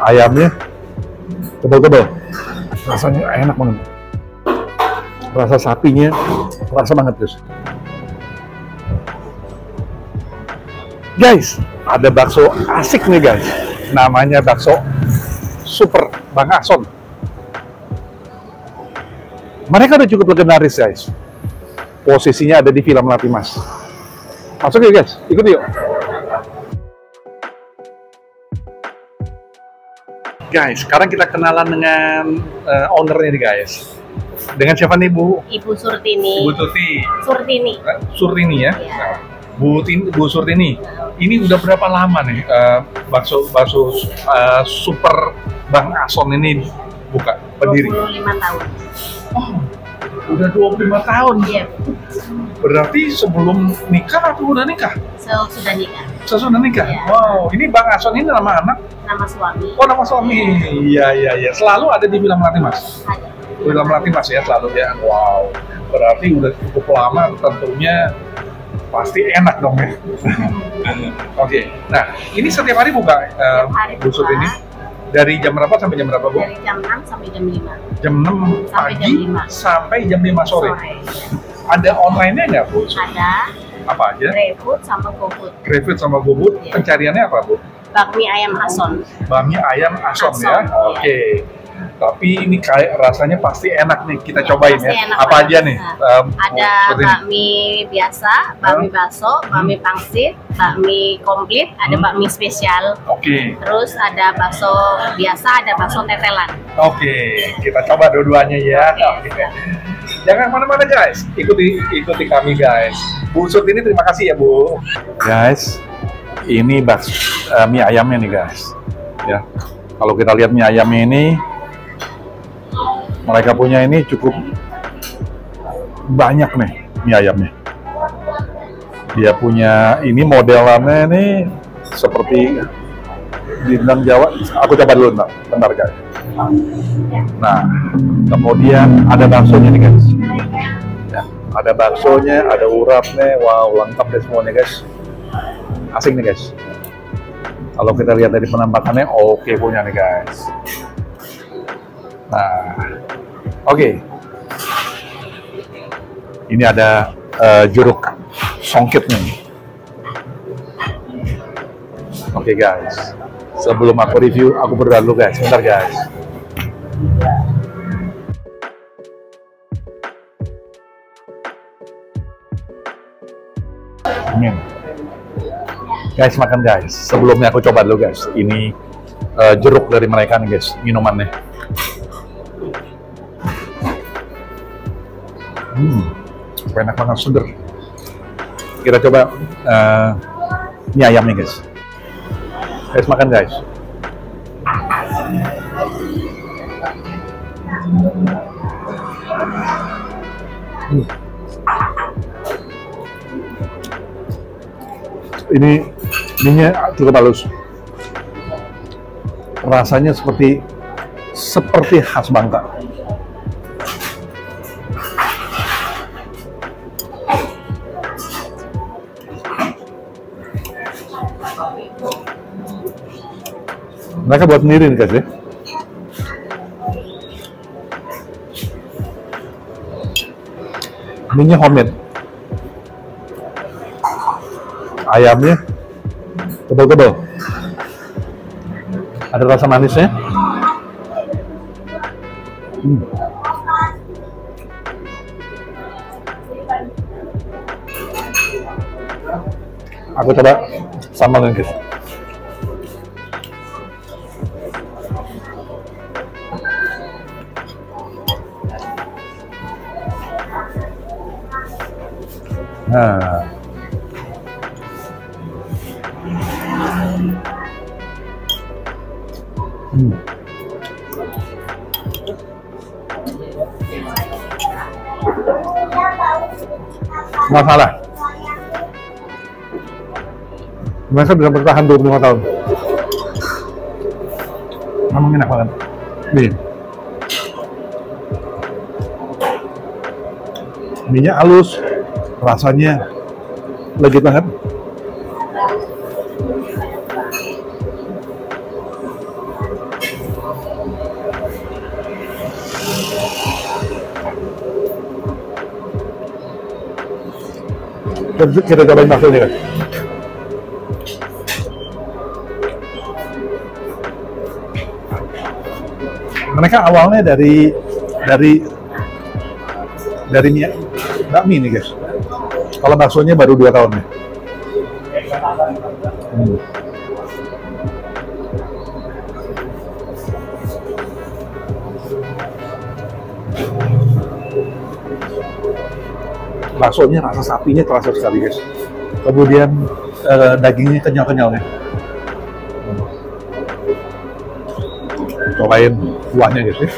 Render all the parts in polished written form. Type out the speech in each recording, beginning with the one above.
Ayamnya tebal-tebal, rasanya enak banget. Rasa sapinya rasa banget guys. Guys, ada bakso asik nih guys. Namanya bakso Super Bang Ason. Mereka udah cukup legendaris guys. Posisinya ada di Villa Melati Mas. Masuk ya guys, ikut yuk. Guys, sekarang kita kenalan dengan ownernya nih guys. Dengan siapa nih Bu? Ibu Surtini. Ibu Tuti. Surtini. Surtini ya? Ya. Bu Surtini. Ini udah berapa lama nih bakso Super Bang Ason ini buka berdiri? 25 tahun. Oh, udah 25 tahun. Iya. Berarti sebelum nikah atau udah nikah? Sudah nikah. Sesudah nikah? Iya. Wow, ini Bang Ason ini nama anak? Nama suami. Oh, nama suami. Iya. Selalu ada di Villa Melati Mas? Ada. Villa Melati Mas ya, selalu ya. Wow, berarti udah cukup lama, tentunya pasti enak dong ya. Oke. Nah, ini setiap hari buka hari Bu Sut buka. ini? Dari jam berapa sampai jam berapa Bu? Dari jam 6 sampai jam 5. Jam 6 Sampai pagi jam 5. sampai jam 5 sore. Sore. Ada online-nya nggak Bu? Ada Apa aja? GrabFood sama GoFood. GrabFood sama GoFood, Iya. pencariannya apa Bu? Bakmi ayam Ason. Bakmi ayam Ason Ason, ya? iya. Oke. Tapi ini kayak rasanya pasti enak nih, kita cobain Pasti ya. enak Apa banget. aja nih? Nah, ada seperti ini? bakmi biasa, bakmi bakso, bakmi pangsit, bakmi komplit, ada bakmi spesial. Oke. Terus ada bakso biasa, ada bakso tetelan. Oke, kita coba dua-duanya ya. Oke. Jangan kemana-mana guys, ikuti kami guys. Bu Sut ini terima kasih ya Bu. Guys, ini mie ayamnya nih guys. Ya, kalau kita lihat mie ayamnya ini, mereka punya ini cukup banyak nih mie ayamnya. Dia punya ini modelannya ini seperti di Minang Jawa. Aku coba dulu bentar guys. Nah, kemudian ada baksonya nih guys. Ya, ada baksonya, ada urapnya, wow lengkap deh semuanya guys. Asing nih guys. Kalau kita lihat dari penampakannya, oke punya nih guys. Nah, oke. Ini ada jeruk songkitnya. Oke guys. Sebelum aku review, aku berdoa dulu guys. Bentar guys. Amin. Guys, makan guys. Sebelumnya aku coba dulu guys. Ini jeruk dari mereka nih guys, minumannya. Enak banget, seger. Kita coba mie ayamnya guys. Guys, makan guys. Ini mie-nya cukup halus. Rasanya seperti khas Bangka. Mereka buat sendiri nih guys ya. Mie-nya homemade. Ayamnya tebal-tebal. Ada rasa manisnya. Aku coba sambal guys. Nah, nggak salah. Mereka bisa bertahan 25 tahun. Memang enak banget. Nih. Mie-nya halus, rasanya legit banget. Kita cobain baksonya guys. Mereka awalnya dari bakmi nih guys. Kalau baksonya baru 2 tahun nih. Baksonya rasa sapinya terasa sekali guys. Kemudian dagingnya kenyal-kenyal nih. Cobain kuahnya guys ya.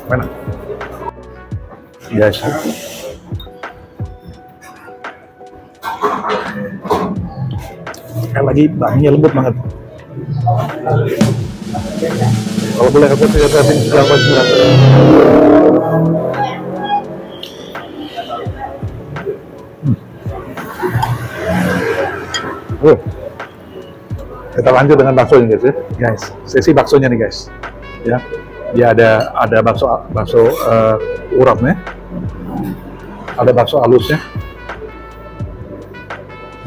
Mana? Guys. Sekali lagi bakminya lembut banget. Kalau boleh aku setting segala macam. Kita lanjut dengan baksonya guys ya. Guys, sesi baksonya nih guys. Ya. Dia ada bakso uratnya. Ada bakso halusnya.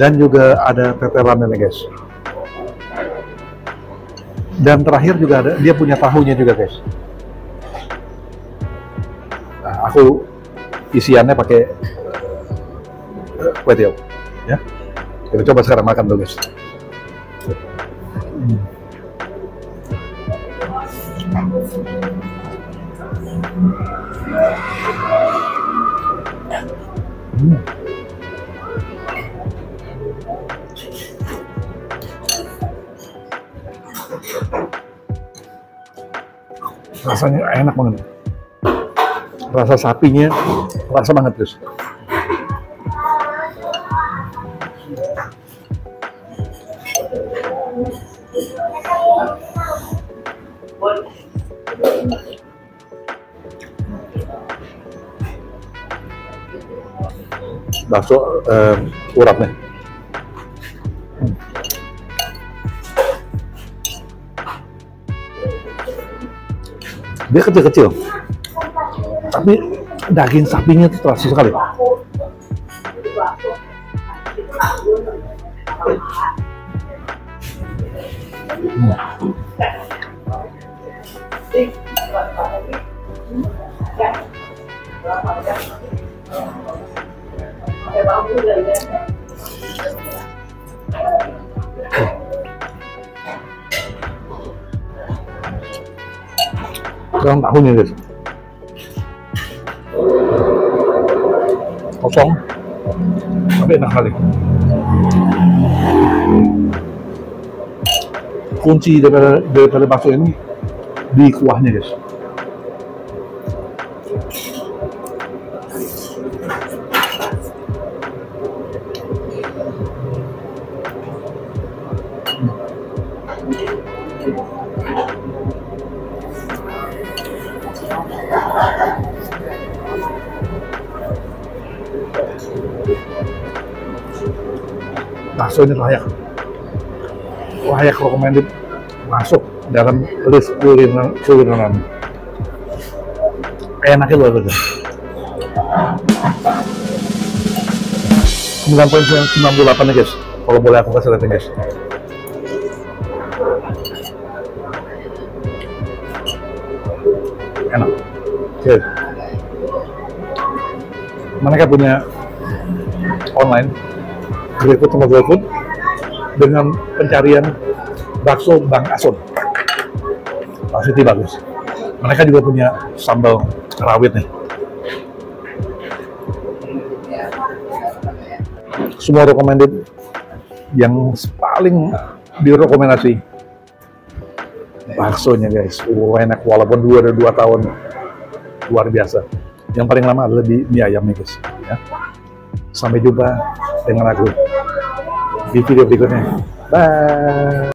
Dan juga ada peperannya nih guys. Dan terakhir juga dia punya tahunya juga guys. Nah, aku isiannya pakai kue tiaw, ya. Kita coba sekarang makan dulu guys. Rasanya enak banget. Rasa sapinya rasa banget guys. Bakso uratnya. Dia kecil-kecil, tapi daging sapinya itu terasa sekali. Sekarang tahunya guys, kosong tapi enak sekali. Kunci daripada bakso ini di kuahnya guys. Bakso ini layak recommended masuk dalam list kulineran. Enaknya luar biasa. 9.98 guys. Kalau boleh aku kasih rating guys. Enak. Oke. Mereka punya online GrabFood sama GoFood dengan pencarian bakso Bang Asun. Pasti bagus. Mereka juga punya sambal rawit nih. Semua recommended. Yang paling direkomendasi baksonya guys. Enak walaupun 2 tahun. Luar biasa. Yang paling lama adalah di mie ayamnya guys. Ya. Sampai jumpa dengan aku di video berikutnya. Bye.